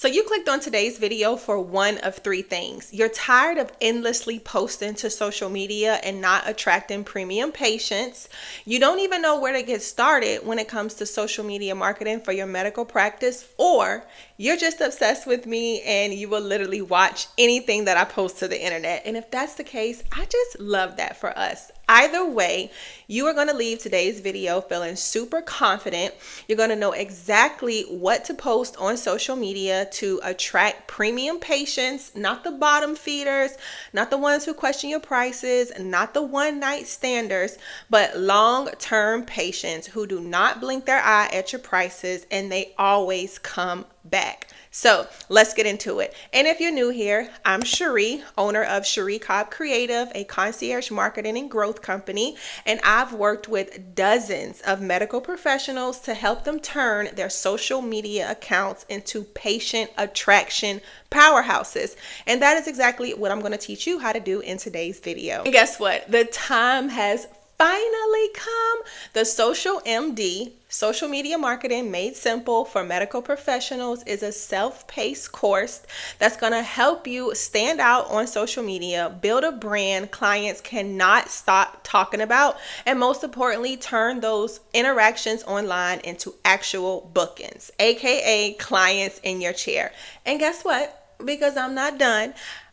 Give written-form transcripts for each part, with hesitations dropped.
So you clicked on today's video for one of three things. You're tired of endlessly posting to social media and not attracting premium patients. You don't even know where to get started when it comes to social media marketing for your medical practice, or you're just obsessed with me and you will literally watch anything that I post to the internet. And if that's the case, I just love that for us. Either way, you are going to leave today's video feeling super confident. You're going to know exactly what to post on social media to attract premium patients, not the bottom feeders, not the ones who question your prices, not the one-night standers, but long-term patients who do not blink their eye at your prices and they always come back. So let's get into it. And if you're new here, I'm Cheri, owner of Cheri Cobb Creative, a concierge marketing and growth company. And I've worked with dozens of medical professionals to help them turn their social media accounts into patient attraction powerhouses. And that is exactly what I'm going to teach you how to do in today's video. And guess what? The time has finally come. The Social MD, Social Media Marketing Made Simple for Medical Professionals, is a self-paced course that's going to help you stand out on social media, build a brand clients cannot stop talking about, and most importantly, turn those interactions online into actual bookings, aka clients in your chair. And guess what? Because I'm not done,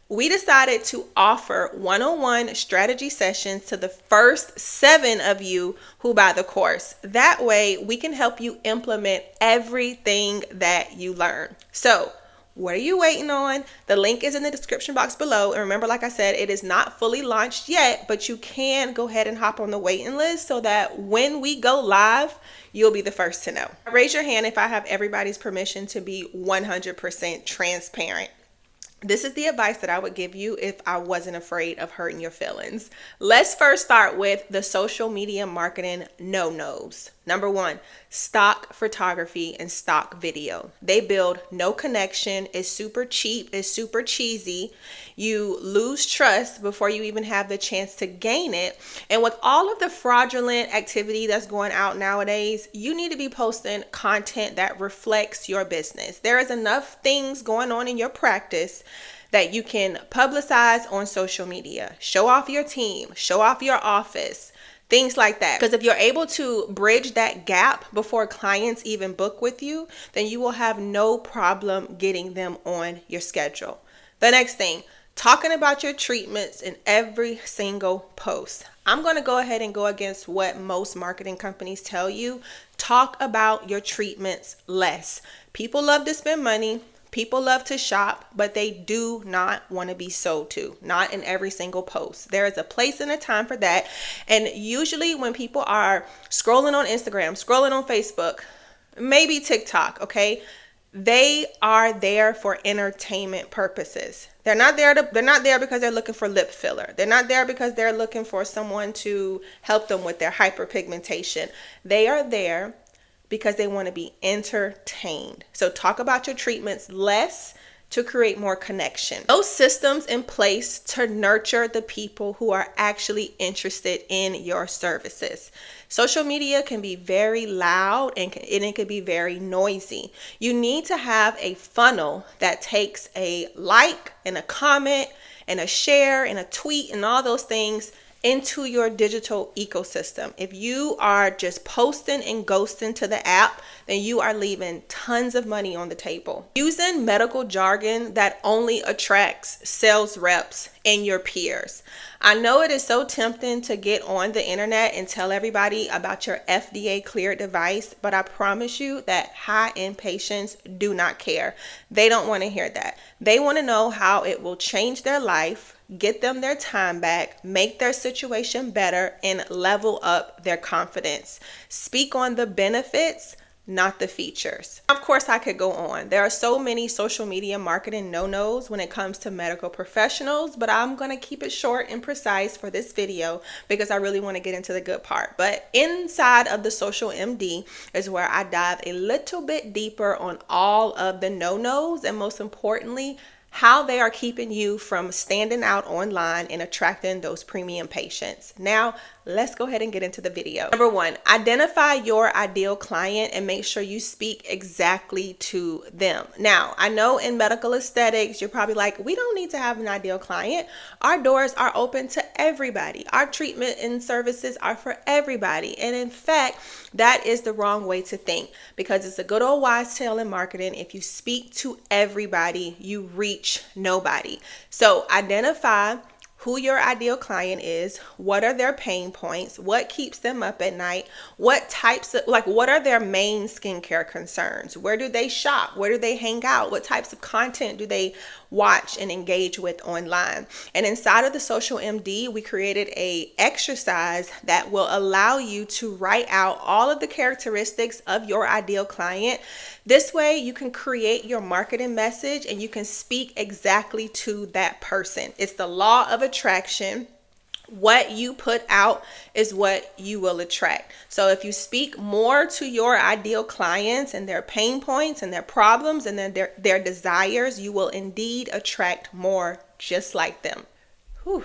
we decided to offer one-on-one strategy sessions to the first 7 of you who buy the course. That way we can help you implement everything that you learn. So what are you waiting on? The link is in the description box below. And remember, like I said, it is not fully launched yet, but you can go ahead and hop on the waiting list so that when we go live, you'll be the first to know. Raise your hand if I have everybody's permission to be 100% transparent. This is the advice that I would give you if I wasn't afraid of hurting your feelings. Let's first start with the social media marketing no-nos. Number 1, stock photography and stock video. They build no connection. It's super cheap. It's super cheesy. You lose trust before you even have the chance to gain it. And with all of the fraudulent activity that's going out nowadays, you need to be posting content that reflects your business. There is enough things going on in your practice that you can publicize on social media. Show off your team, show off your office, things like that. Because if you're able to bridge that gap before clients even book with you, then you will have no problem getting them on your schedule. The next thing, talking about your treatments in every single post. I'm going to go ahead and go against what most marketing companies tell you. Talk about your treatments less. People love to spend money. People love to shop, but they do not want to be sold to, not in every single post. There is a place and a time for that. And usually when people are scrolling on Instagram, scrolling on Facebook, maybe TikTok, okay, they are there for entertainment purposes. They're not there because they're looking for lip filler. They're not there because they're looking for someone to help them with their hyperpigmentation. They are there because they want to be entertained. So talk about your treatments less to create more connection. Those systems in place to nurture the people who are actually interested in your services. Social media can be very loud and it can be very noisy. You need to have a funnel that takes a like and a comment and a share and a tweet and all those things into your digital ecosystem. If you are just posting and ghosting to the app, then you are leaving tons of money on the table. Using medical jargon that only attracts sales reps and your peers. I know it is so tempting to get on the internet and tell everybody about your FDA cleared device, but I promise you that high-end patients do not care. They don't want to hear that. They want to know how it will change their life, get them their time back, make their situation better, and level up their confidence. Speak on the benefits, not the features. Of course, I could go on. There are so many social media marketing no-nos when it comes to medical professionals, but I'm going to keep it short and precise for this video because I really want to get into the good part. But inside of the Social MD is where I dive a little bit deeper on all of the no-nos and most importantly, how they are keeping you from standing out online and attracting those premium patients. Now, let's go ahead and get into the video. Number one, identify your ideal client and make sure you speak exactly to them. Now, I know in medical aesthetics, you're probably like, we don't need to have an ideal client. Our doors are open to everybody. Our treatment and services are for everybody. And in fact, that is the wrong way to think, because it's a good old wise tale in marketing. If you speak to everybody, you reach nobody. So identify who your ideal client is, what are their pain points, what keeps them up at night, what types of, what are their main skincare concerns, where do they shop, where do they hang out, what types of content do they watch and engage with online. And inside of the Social MD, we created a exercise that will allow you to write out all of the characteristics of your ideal client. This way you can create your marketing message and you can speak exactly to that person. It's the law of attraction. What you put out is what you will attract. So if you speak more to your ideal clients and their pain points and their problems and their desires, you will indeed attract more just like them. Whew.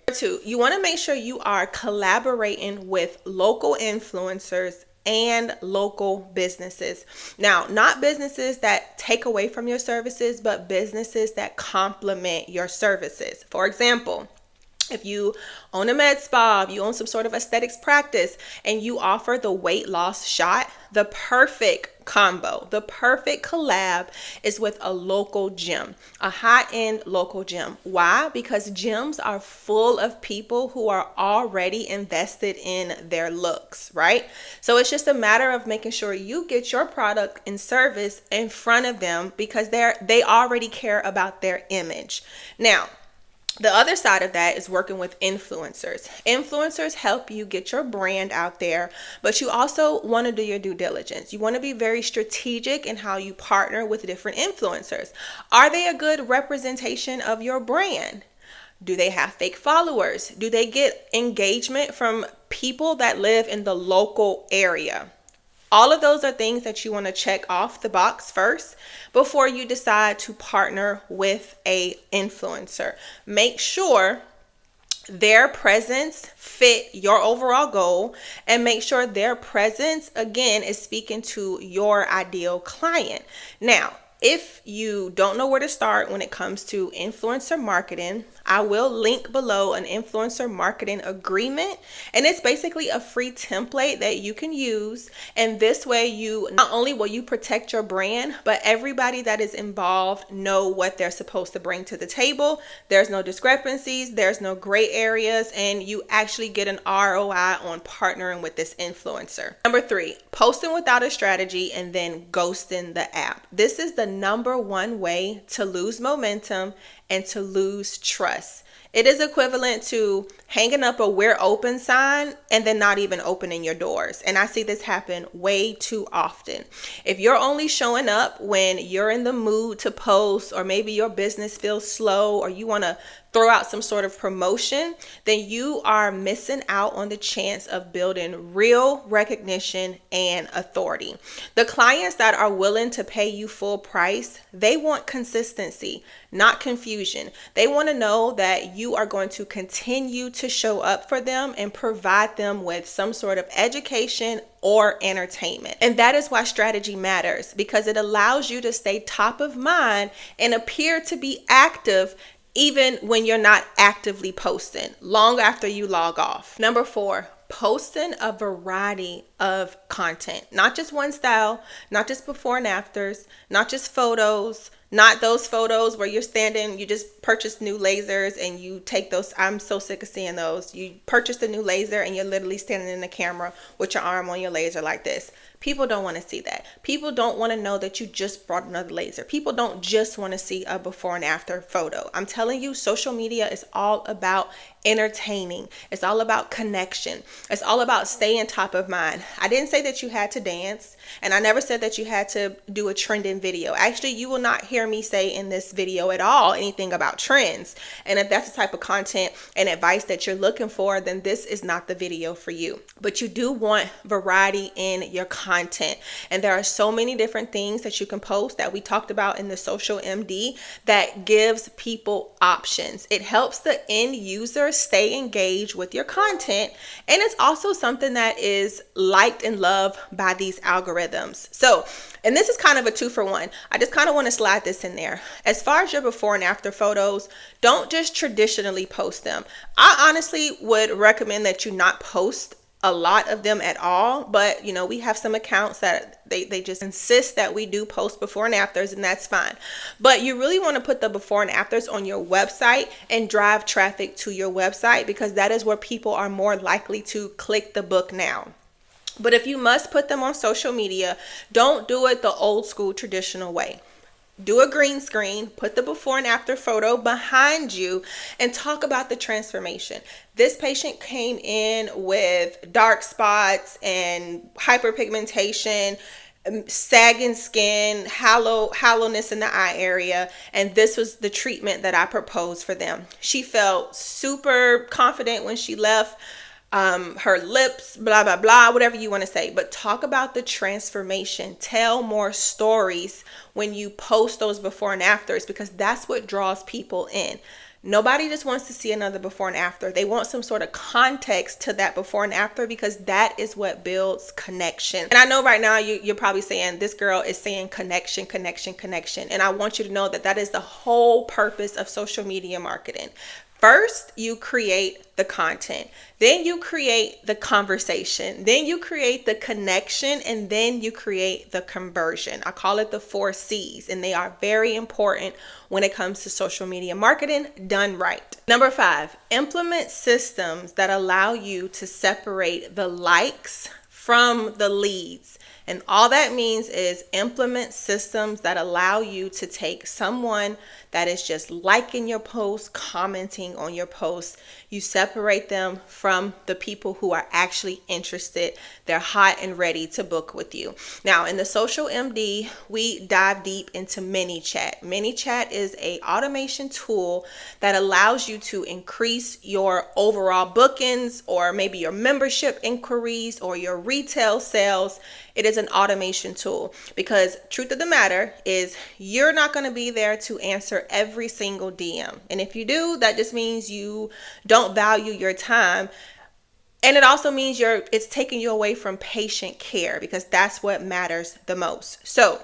Number two, you want to make sure you are collaborating with local influencers and local businesses. Now, not businesses that take away from your services, but businesses that complement your services. For example, if you own a med spa, if you own some sort of aesthetics practice, and you offer the weight loss shot, the perfect combo, the perfect collab is with a local gym, a high-end local gym. Why? Because gyms are full of people who are already invested in their looks, right? So it's just a matter of making sure you get your product and service in front of them because they already care about their image. Now, the other side of that is working with influencers. Influencers help you get your brand out there, but you also want to do your due diligence. You want to be very strategic in how you partner with different influencers. Are they a good representation of your brand? Do they have fake followers? Do they get engagement from people that live in the local area? All of those are things that you want to check off the box first before you decide to partner with an influencer. Make sure their presence fit your overall goal and make sure their presence, again, is speaking to your ideal client. Now, if you don't know where to start when it comes to influencer marketing, I will link below an influencer marketing agreement, and it's basically a free template that you can use. And this way, you not only will you protect your brand, but everybody that is involved know what they're supposed to bring to the table. There's no discrepancies, there's no gray areas, and you actually get an ROI on partnering with this influencer. Number three, posting without a strategy and then ghosting the app. This is the number one way to lose momentum and to lose trust. It is equivalent to hanging up a "we're open" sign and then not even opening your doors. And I see this happen way too often. If you're only showing up when you're in the mood to post, or maybe your business feels slow, or you want to throw out some sort of promotion, then you are missing out on the chance of building real recognition and authority. The clients that are willing to pay you full price, they want consistency, not confusion. They want to know that you are going to continue to show up for them and provide them with some sort of education or entertainment. And that is why strategy matters, because it allows you to stay top of mind and appear to be active even when you're not actively posting, long after you log off. Number four, posting a variety of content, not just one style, not just before and afters, not just photos, not those photos where you're standing, you just purchased new lasers and you take those. I'm so sick of seeing those. You purchased a new laser and you're literally standing in the camera with your arm on your laser like this. People don't want to see that. People don't want to know that you just brought another laser. People don't just want to see a before and after photo. I'm telling you, social media is all about entertaining. It's all about connection. It's all about staying top of mind. I didn't say that you had to dance. And I never said that you had to do a trending video. Actually, you will not hear me say in this video at all anything about trends. And if that's the type of content and advice that you're looking for, then this is not the video for you. But you do want variety in your content. And there are so many different things that you can post that we talked about in the Social MD that gives people options. It helps the end user stay engaged with your content. And it's also something that is liked and loved by these algorithms. So, and this is kind of a 2-for-1. I just kind of want to slide this in there. As far as your before and after photos, don't just traditionally post them. I honestly would recommend that you not post a lot of them at all, but we have some accounts that they just insist that we do post before and afters, and that's fine. But you really want to put the before and afters on your website and drive traffic to your website, because that is where people are more likely to click the book now. But if you must put them on social media, don't do it the old school traditional way. Do a green screen, put the before and after photo behind you, and talk about the transformation. This patient came in with dark spots and hyperpigmentation, sagging skin, hollowness in the eye area, and this was the treatment that I proposed for them. She felt super confident when she left. Her lips, blah, blah, blah, whatever you want to say, but talk about the transformation. Tell more stories when you post those before and afters, because that's what draws people in. Nobody just wants to see another before and after. They want some sort of context to that before and after, because that is what builds connection. And I know right now you're probably saying, this girl is saying connection, connection, connection. And I want you to know that that is the whole purpose of social media marketing. First, you create the content, then you create the conversation, then you create the connection, and then you create the conversion. I call it the 4 C's, and they are very important when it comes to social media marketing done right. Number 5, implement systems that allow you to separate the likes from the leads. And all that means is implement systems that allow you to take someone that is just liking your post, commenting on your post. You separate them from the people who are actually interested. They're hot and ready to book with you. Now, in the Social MD, we dive deep into ManyChat. ManyChat is an automation tool that allows you to increase your overall bookings, or maybe your membership inquiries, or your retail sales. It is an automation tool, because truth of the matter is you're not going to be there to answer every single DM. And if you do, that just means you don't value your time. And it also means it's taking you away from patient care, because that's what matters the most. So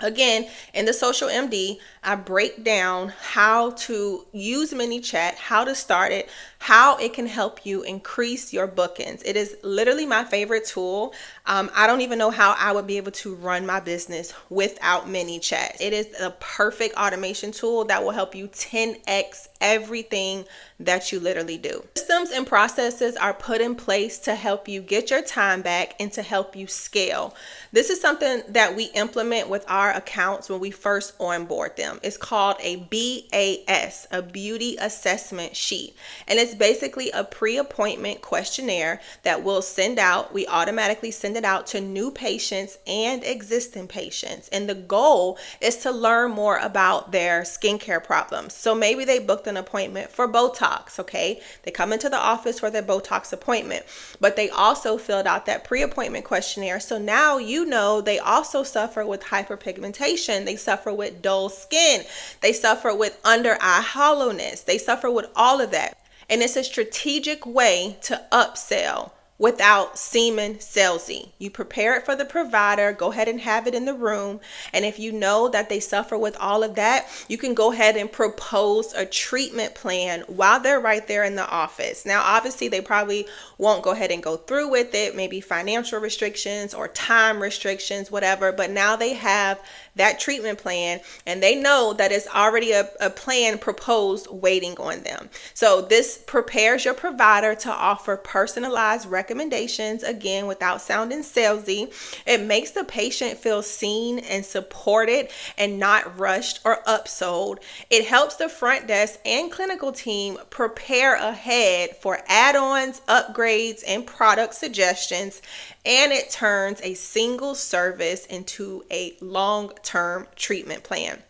again, in the Social MD, I break down how to use ManyChat, how to start it, how it can help you increase your bookings. It is literally my favorite tool. I don't even know how I would be able to run my business without ManyChat. It is a perfect automation tool that will help you 10x everything that you literally do. Systems and processes are put in place to help you get your time back and to help you scale. This is something that we implement with our accounts when we first onboard them. It's called a BAS, a beauty assessment sheet. And it's basically a pre-appointment questionnaire that we'll send out. We automatically send it out to new patients and existing patients. And the goal is to learn more about their skincare problems. So maybe they booked an appointment for Botox, okay? They come into the office for their Botox appointment, but they also filled out that pre-appointment questionnaire. So now you know they also suffer with hyperpigmentation. They suffer with dull skin. They suffer with under eye hollowness. They suffer with all of that. And it's a strategic way to upsell without seeming salesy. You prepare it for the provider, go ahead and have it in the room. And if you know that they suffer with all of that, you can go ahead and propose a treatment plan while they're right there in the office. Now, obviously, they probably won't go ahead and go through with it, maybe financial restrictions or time restrictions, whatever. But now they have that treatment plan, and they know that it's already a plan proposed waiting on them. So this prepares your provider to offer personalized recommendations, again, without sounding salesy. It makes the patient feel seen and supported and not rushed or upsold. It helps the front desk and clinical team prepare ahead for add-ons, upgrades, and product suggestions. And it turns a single service into a long-term treatment plan.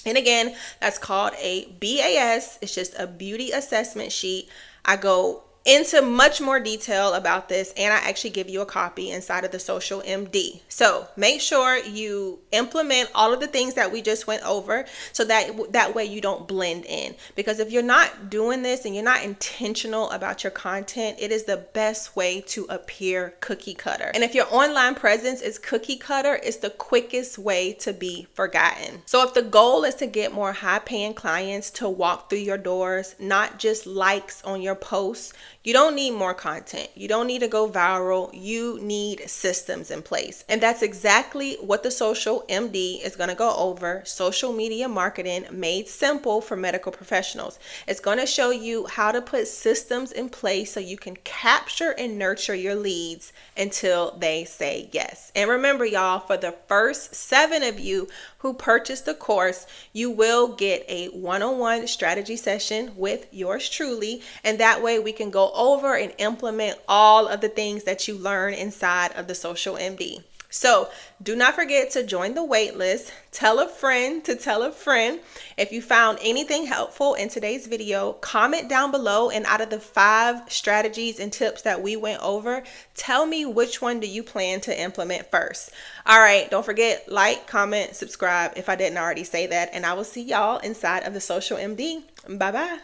And again, that's called a BAS. It's just a beauty assessment sheet. I go into much more detail about this, and I actually give you a copy inside of the Social MD. So make sure you implement all of the things that we just went over, so that way you don't blend in. Because if you're not doing this and you're not intentional about your content, it is the best way to appear cookie cutter. And if your online presence is cookie cutter, it's the quickest way to be forgotten. So if the goal is to get more high paying clients to walk through your doors, not just likes on your posts, you don't need more content. You don't need to go viral. You need systems in place. And that's exactly what the Social MD is going to go over. Social media marketing made simple for medical professionals. It's going to show you how to put systems in place so you can capture and nurture your leads until they say yes. And remember, y'all, for the first 7 of you who purchase the course, you will get a one-on-one strategy session with yours truly. And that way we can go over and implement all of the things that you learn inside of the Social MD. So do not forget to join the wait list. Tell a friend to tell a friend. If you found anything helpful in today's video, comment down below, and out of the 5 strategies and tips that we went over, tell me which one do you plan to implement first. All right, don't forget, like, comment, subscribe if I didn't already say that, and I will see y'all inside of the Social MD. Bye-bye.